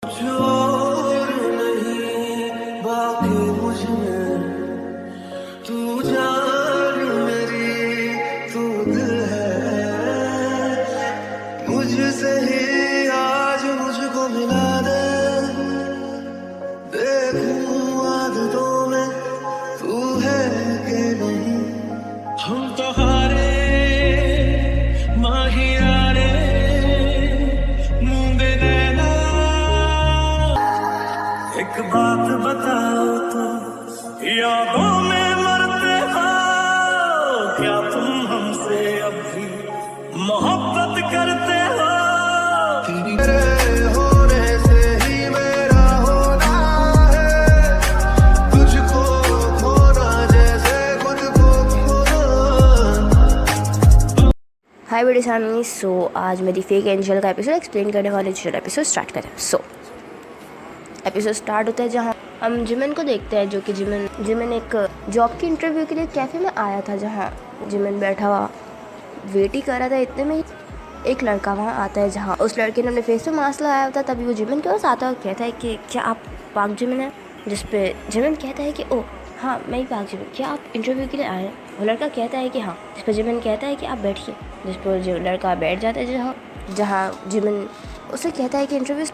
कुछ और नहीं बाकी मुझमें, तू जान मेरी तू दिल है, मुझसे ही आज मुझको मिला दे, देखूं आदतों में तू है कि नहीं। हम तो हारे माहियारे मूंदे नैना, एक बात बताओ तो यादों में मरते हो क्या तुम हमसे अब भी मोहब्बत करते हो? तेरे होने से ही मेरा होना है, तुझको खोना जैसे खुद को खोना। हाय बड़ी सामी। सो आज मेरी फेक एंजल का एपिसोड एक्सप्लेन करने वाले, चलो एपिसोड स्टार्ट करें। सो एपिसोड स्टार्ट होता है जहाँ हम जिमिन को देखते हैं, जो कि जिमिन एक जॉब की इंटरव्यू के लिए कैफ़े में आया था, जहाँ जिमिन बैठा हुआ वेट ही कर रहा था। इतने में एक लड़का वहाँ आता है, जहाँ उस लड़के ने अपने फेस पे मास्क लगाया होता है। तभी वो जिमिन के पास आता है और कहता है कि क्या आप पाक जिमिन हैं? जिस पे जिमिन कहता है कि ओह हाँ मैं ही पाक जिमिन, क्या आप इंटरव्यू के लिए आए हैं? वो लड़का कहता है कि हाँ। जिस पर जिमिन कहता है कि आप बैठिए। जिस पर जो लड़का बैठ जाता है, जहाँ जिमिन उसे कहता है कि इंटरव्यू,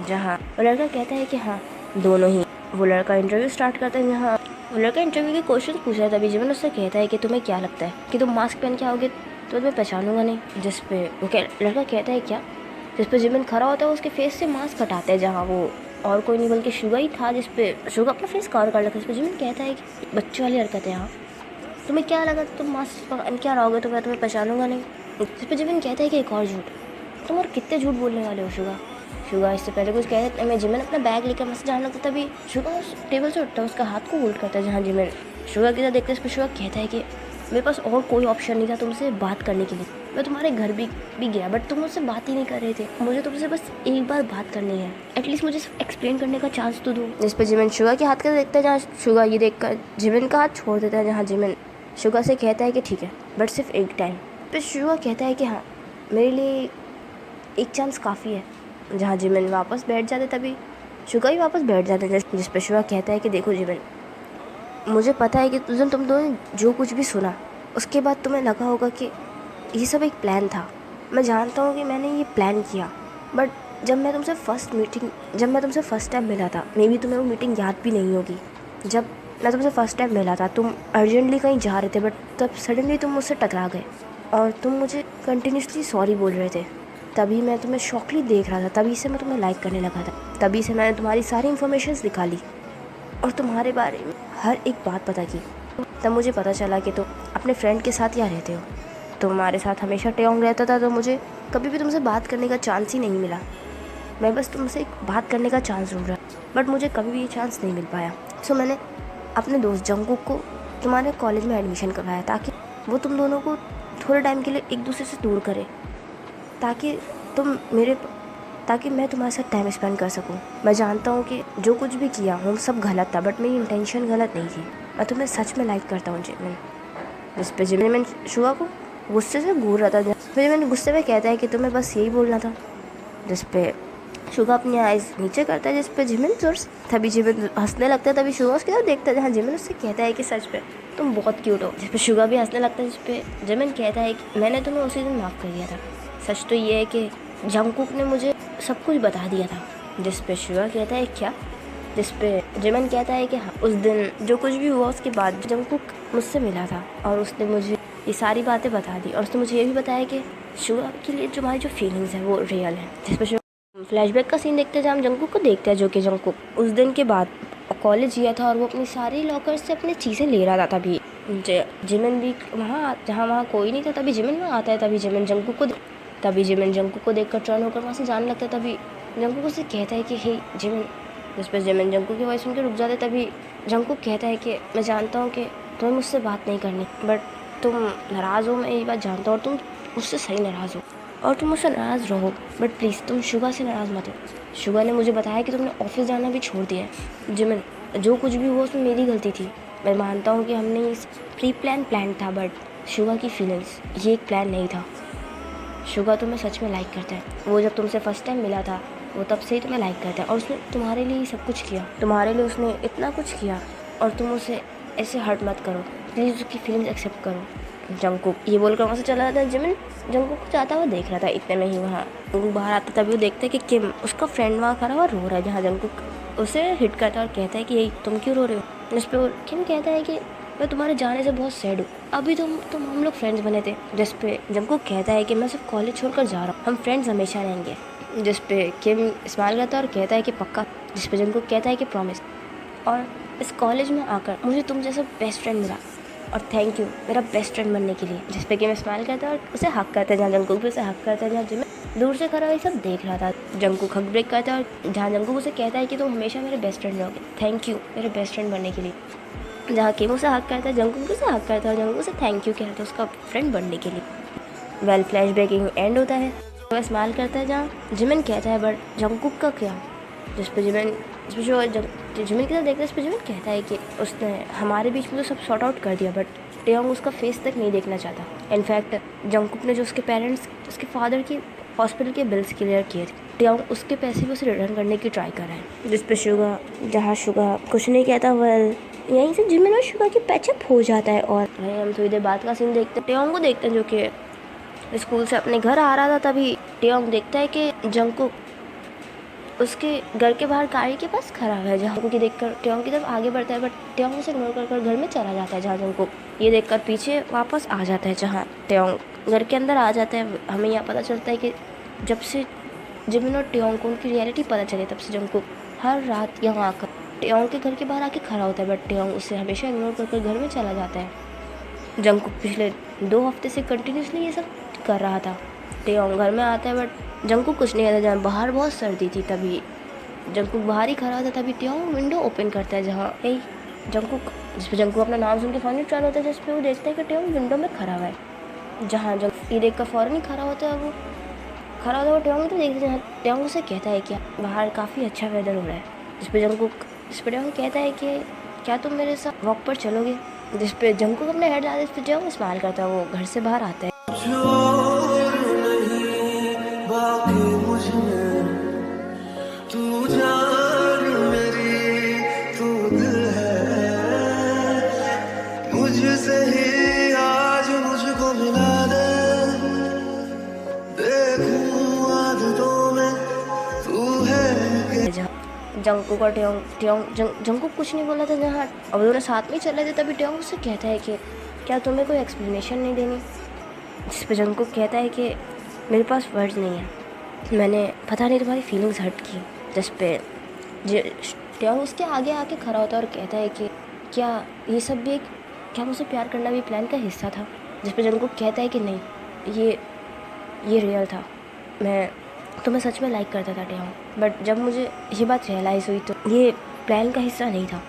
जहाँ वो लड़का कहता है कि हाँ दोनों ही। वो लड़का इंटरव्यू स्टार्ट करता है, जहाँ वो लड़का इंटरव्यू के क्वेश्चन पूछ रहा है। तभी जिमिन उससे कहता है कि तुम्हें क्या लगता है कि तुम मास्क पहन के आओगे तो तुम्हें पहचानूंगा नहीं? जिस पे वो लड़का कहता है क्या? जिस पे जिमिन खड़ा होता है, उसके फेस से मास्क हटाता है, जहाँ वो और कोई नहीं बल्कि शुगा ही था। जिस पे शुगा अपना फेस कवर कर लेता है। इस पर जिमिन कहता है कि बच्चों वाली हरकत है, हाँ तुम्हें क्या लगा तुम मास्क पहन के रहोगे तो मैं तुम्हें पहचानूंगा नहीं? इस पर जिमिन कहता है कि एक और झूठ, तुम और कितने झूठ बोलने वाले हो शुगा इससे पहले कुछ कहते हैं। मैं जिमिन अपना बैग लेकर मस्त जाने लगता, तभी शुगा उस टेबल से उठता है, उसका हाथ को होल्ड करता है। जहाँ जिमिन शुगा की तरह देखते हैं, इस पर शुगा कहता है कि मेरे पास और कोई ऑप्शन नहीं था तुमसे बात करने के लिए। मैं तुम्हारे घर भी गया बट तुम मुझसे बात ही नहीं कर रहे थे। मुझे तुमसे बस एक बार बात करनी है, एटलीस्ट मुझे एक्सप्लेन करने का चांस तो दो। जिस पर जिमिन शुगा के हाथ का देखता है, जहाँ शुगा ये देखकर जिमिन का हाथ छोड़ देता है। जहाँ जिमिन शुगा से कहता है कि ठीक है बट सिर्फ एक टाइम। फिर शुगा कहता है कि हाँ मेरे लिए एक चांस काफ़ी है। जहाँ जिमिन वापस बैठ जाते, तभी शुगा ही वापस बैठ जाते हैं। जिस पर शुगा कहता है कि देखो जिमिन, मुझे पता है कि तुम दोनों जो कुछ भी सुना उसके बाद तुम्हें लगा होगा कि ये सब एक प्लान था। मैं जानता हूँ कि मैंने ये प्लान किया, बट जब मैं तुमसे फर्स्ट टाइम मिला था, मे बी तुम्हें वो मीटिंग याद भी नहीं होगी। जब मैं तुमसे फर्स्ट टाइम मिला था, तुम अर्जेंटली कहीं जा रहे थे, बट तब सडनली तुम मुझसे टकरा गए और तुम मुझे कंटिन्यूसली सॉरी बोल रहे थे। तभी मैं तुम्हें शॉकली देख रहा था, तभी से मैं तुम्हें लाइक करने लगा था। तभी से मैंने तुम्हारी सारी इन्फॉर्मेशंस निकाली और तुम्हारे बारे में हर एक बात पता की। तब मुझे पता चला कि तुम अपने फ्रेंड के साथ यहाँ रहते हो। तुम्हारे साथ हमेशा टेोंग रहता था, तो मुझे कभी भी तुमसे बात करने का चांस ही नहीं मिला। मैं बस तुमसे बात करने का चांस ढूंढ रहा, बट मुझे कभी भी ये चांस नहीं मिल पाया। सो मैंने अपने दोस्त जंगकुक को तुम्हारे कॉलेज में एडमिशन करवाया, ताकि वो तुम दोनों को थोड़े टाइम के लिए एक दूसरे से दूर करे, ताकि मैं तुम्हारे साथ टाइम स्पेंड कर सकूं। मैं जानता हूँ कि जो कुछ भी किया वो सब गलत था, बट मेरी इंटेंशन गलत नहीं थी। मैं तुम्हें सच में लाइक करता हूँ जिमिन। जिस पे जिमिन शुगा को गुस्से से घूर रहा था। फिर जिमिन गुस्से में कहता है कि तुम्हें बस यही बोलना था। जिस पे शुगा अपनी आइज़ नीचे करता है, जिस पे जिमिन तभी जिमिन हंसने लगता है। तभी शुगा उसकी तरफ देखता है, जहाँ जिमिन उससे कहता है कि सच पे तुम बहुत क्यूट हो। जिस पे शुगा भी हंसने लगता है। जिस पे जिमिन कहता है कि मैंने तुम्हें उसी दिन माफ़ कर दिया था। सच तो ये है कि जंगकुक ने मुझे सब कुछ बता दिया था। जिस पे शुगा कहता है क्या? जिस पे जिमिन कहता है कि हाँ उस दिन जो कुछ भी हुआ उसके बाद जंगकुक मुझसे मिला था और उसने मुझे ये सारी बातें बता दी, और उसने मुझे ये भी बताया कि शुगा के लिए तुम्हारी जो फीलिंग्स हैं वो रियल है। जिस पे फ्लैशबैक का सीन देखते हैं, जहाँ हम जंगकुक को देखते हैं, जो कि जंगकुक उस दिन के बाद कॉलेज गया था और वो अपनी सारी लॉकर से अपनी चीज़ें ले रहा था। तभी जिमिन भी वहाँ कोई नहीं था। तभी जिमिन वहाँ आता है। तभी जिमिन जंगकुक को देखकर टर्न होकर वहाँ से जाने लगता है। तभी जंगकुक उससे कहता है कि हे जिमिन। जिस पर जिमिन जंगकुक की वॉइस सुन के रुक जाते। तभी जंगकुक कहता है कि मैं जानता हूँ कि तुम्हें मुझसे बात नहीं करनी, बट तुम नाराज़ हो, मैं ये बात जानता हूँ, और तुम मुझसे सही नाराज़ हो और तुम मुझसे नाराज़ रहो, बट प्लीज़ तुम शुगा से नाराज़ मत हो। शुगा ने मुझे बताया कि तुमने ऑफिस जाना भी छोड़ दिया है। जिमिन, जो कुछ भी हुआ उसमें मेरी गलती थी। मैं मानता हूँ कि हमने इस प्री प्लान था, बट शुगा की फीलिंग्स ये एक प्लान नहीं था। शुगा तुम्हें सच में लाइक करता है। वो जब तुमसे फर्स्ट टाइम मिला था वो तब से ही तुम्हें लाइक करता है और उसने तुम्हारे लिए ही सब कुछ किया, तुम्हारे लिए उसने इतना कुछ किया और तुम उसे ऐसे हर्ट मत करो, प्लीज़ उसकी फीलिंग्स एक्सेप्ट करो। जंगकुक ये बोलकर वहाँ से चला जाता है। जिमिन जंगकुक को जाता हुआ देख रहा था, इतने में ही वहाँ जंगकुक बाहर आता, तभी वो देखता है कि किम उसका फ्रेंड वहाँ खड़ा हुआ रो रहा है, जहाँ जंगकुक उसे हिट करता है और कहता है कि यही तुम क्यों रो रहे हो। जिस पे किम कहता है कि मैं तुम्हारे जाने से बहुत सैड हूँ, अभी तुम हम लोग फ्रेंड्स बने थे। जिस पे जंगकुक कहता है कि मैं सिर्फ कॉलेज छोड़कर जा रहा हूँ, हम फ्रेंड्स हमेशा रहेंगे। जिस पे किम स्माइल करता है और कहता है कि पक्का। जिस पे जंगकुक कहता है कि प्रॉमिस, और इस कॉलेज में आकर मुझे तुम जैसा बेस्ट फ्रेंड मिला और थैंक यू मेरा बेस्ट फ्रेंड बनने के लिए। जिस पे कि मैं स्माइल करता है और उसे हक करता है, जहाँ जंगकुक भी उसे हक करता है, जहाँ जिमिन दूर से खड़ा हुआ सब देख रहा था। जंगकुक हक ब्रेक करता है और जहाँ जंगकुक उसे कहता है कि तुम हमेशा मेरे बेस्ट फ्रेंड रहोगे, थैंक यू मेरे बेस्ट फ्रेंड बनने के लिए। जहाँ किम उसे हक करता है, जंगकुक उसे हक करता है और जंगकुक उसे थैंक यू कहता है उसका फ्रेंड बनने के लिए। वेल फ्लैश बैकिंग एंड होता है, वह स्माइल करता है जहाँ जिमिन कहता है बट जंगकुक का क्या। जिस पे जिमिन जिमिन की तरफ देखता है, इस पर जिमिन कहता है कि उसने हमारे बीच में तो सब सॉर्ट आउट कर दिया बट टेयोंग उसका फेस तक नहीं देखना चाहता। इनफैक्ट जंगकुक ने जो उसके पेरेंट्स उसके फादर की हॉस्पिटल के बिल्स क्लियर किए थे, टेयोंग उसके पैसे भी उसे रिटर्न करने की ट्राई कर रहा है। जिस पे शुगा जहाँ शुगा कुछ नहीं कहता, वेल यहीं से जिमिन और शुगा की पैचअप हो जाता है। और हम थोड़ी देर बाद का सीन देखते हैं, टेयोंग को देखते हैं जो कि स्कूल से अपने घर आ रहा था। तभी टेयोंग देखता है कि जंगकुक उसके घर के बाहर गाड़ी के पास खड़ा है। जंगकुक देखकर टेयोंग की तरफ आगे बढ़ता है बट टेयोंग उसे इग्नोर कर घर में चला जाता है। जहाँ जंगकुक ये देखकर पीछे वापस आ जाता है, जहाँ टेयोंग घर के अंदर आ जाता है। हमें यहाँ पता चलता है कि जब से जिमिन और टेयोंग को उनकी रियलिटी पता चले तब से जंगकुक हर रात यहाँ आकर टेयोंग के घर के बाहर आके खड़ा होता है बट टेयोंग उसे हमेशा इग्नोर कर घर में चला जाता है। जंगकुक पिछले 2 हफ्ते से कंटिन्यूसली ये सब कर रहा था। टेयोंग घर में आता है बट जंगकुक कुछ नहीं आता, जहाँ बाहर बहुत सर्दी थी। तभी जंगकुक बाहर ही खड़ा था, तभी टेयोंग विंडो ओपन करता है, जहाँ जंगकुक जिस पर जंगकुक अपना नाम सुन के फ़ौरन ट्रायल होता है। जिस पे वो देखता है कि टेयोंग विंडो में खड़ा हुआ है, जहाँ जंगकुक ये देख कर फ़ौरन ही खड़ा होता है। वो खड़ा होता है वो टेयोंग तो देखते हैं, जहाँ टेयोंग उसे कहता है कि बाहर काफ़ी अच्छा वेदर हो रहा है। जिस पर टेयोंग कहता है कि क्या तुम मेरे साथ वॉक पर चलोगे। जिस पे जंगकुक अपने हेड डालते इस पर टेयोंग स्माइल करता है, वो घर से बाहर आता है। बाकी मुझमें तू जान मेरी तू दिल है, मुझसे ही आज मुझको मिला दे, देखूं आदतों में तू है। जंगकुक और जंगकुक कुछ नहीं बोला था, जहाँ अब दोनों साथ में चल रहे थे। तभी टेयोंग उससे कहता है कि क्या तुम्हें कोई एक्सप्लेनेशन नहीं देनी। जिस पर जंगकुक कहता है कि मेरे पास वर्ड्स नहीं है, मैंने पता नहीं तुम्हारी फीलिंग्स हर्ट की। जिस पे टेयोंग उसके आगे आके खड़ा होता है और कहता है कि क्या ये सब भी क्या मुझसे प्यार करना भी प्लान का हिस्सा था। जिस पे जंगकुक कहता है कि नहीं, ये रियल था, मैं तुम्हें सच में लाइक करता था टेयोंग, बट जब मुझे ये बात रियलाइज़ हुई तो ये प्लान का हिस्सा नहीं था,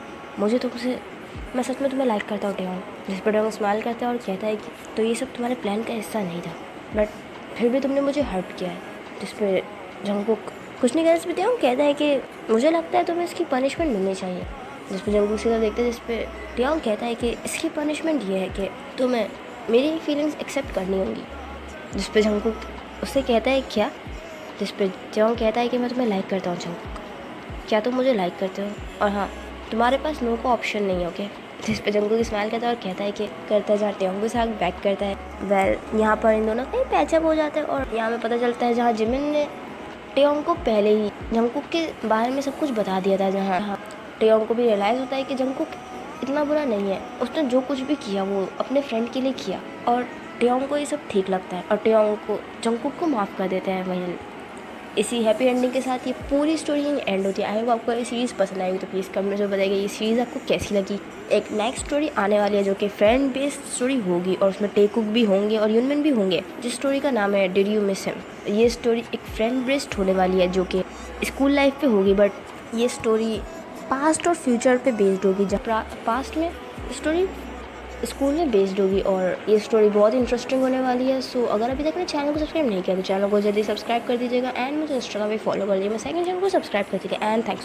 मैं सच में तुम्हें लाइक करता हूँ टेयोंग। जिस पर टेयोंग स्माइल करता है और कहता है कि तो ये सब तुम्हारे प्लान का हिस्सा नहीं था, बट फिर भी तुमने मुझे हर्ट किया है। जिस पे जंगकुक कुछ नहीं कहता, इस पर टेयोंग कहता है कि मुझे लगता है तुम्हें इसकी पनिशमेंट मिलनी चाहिए। जिस पर जंगकुक सीधा देखते हैं, जिस पे टेयोंग कहता है कि इसकी पनिशमेंट ये है कि तुम्हें मेरी फीलिंग्स एक्सेप्ट करनी होंगी। जिस पे जंगकुक उससे कहता है क्या। जिस पे टेयोंग कहता है कि मैं तुम्हें लाइक करता हूँ जंगकुक, क्या तुम मुझे लाइक करते हो, और हाँ तुम्हारे पास नो का ऑप्शन नहीं है, ओके। जिस पे जंगकुक स्माइल करता है और कहता है कि करता है, जहाँ टेयोंग के साथ बैक करता है। वेल यहाँ पर इन दोनों का पैचअप हो जाता है और यहाँ में पता चलता है जहाँ जिमिन ने टेयोंग को पहले ही जंगकुक के बारे में सब कुछ बता दिया था, जहाँ टेयोंग को भी रियलाइज़ होता है कि जंगकुक इतना बुरा नहीं है, उसने जो कुछ भी किया वो अपने फ्रेंड के लिए किया, और टेयोंग को ये सब ठीक लगता है और टेयोंग को जंगकुक को माफ़ कर देता है। वहीं इसी हैप्पी एंडिंग के साथ ये पूरी स्टोरी एंड होती है। आई होप आपको ये सीरीज़ पसंद आएगी, तो प्लीज़ कमेंट में बताइएगा ये सीरीज़ आपको कैसी लगी। एक नेक्स्ट स्टोरी आने वाली है जो कि फ्रेंड बेस्ड स्टोरी होगी और उसमें टेकुक भी होंगे और यूनमिन भी होंगे, जिस स्टोरी का नाम है डिड यू मिस हिम। ये स्टोरी एक फ्रेंड बेस्ड होने वाली है जो कि स्कूल लाइफ पे होगी, बट ये स्टोरी पास्ट और फ्यूचर पे बेस्ड होगी। जब पास्ट में स्टोरी स्कूल में बेस्ड होगी और ये स्टोरी बहुत इंटरेस्टिंग होने वाली है। सो अगर अभी तक मेरे चैनल को सब्सक्राइब नहीं किया तो चैनल को जल्दी सब्सक्राइब कर दीजिएगा एंड मुझे इंस्टाग्राम पे फॉलो कर लीजिए। मैं सेकंड चैनल को सब्सक्राइब कर दीजिएगा एंड थैंक्स।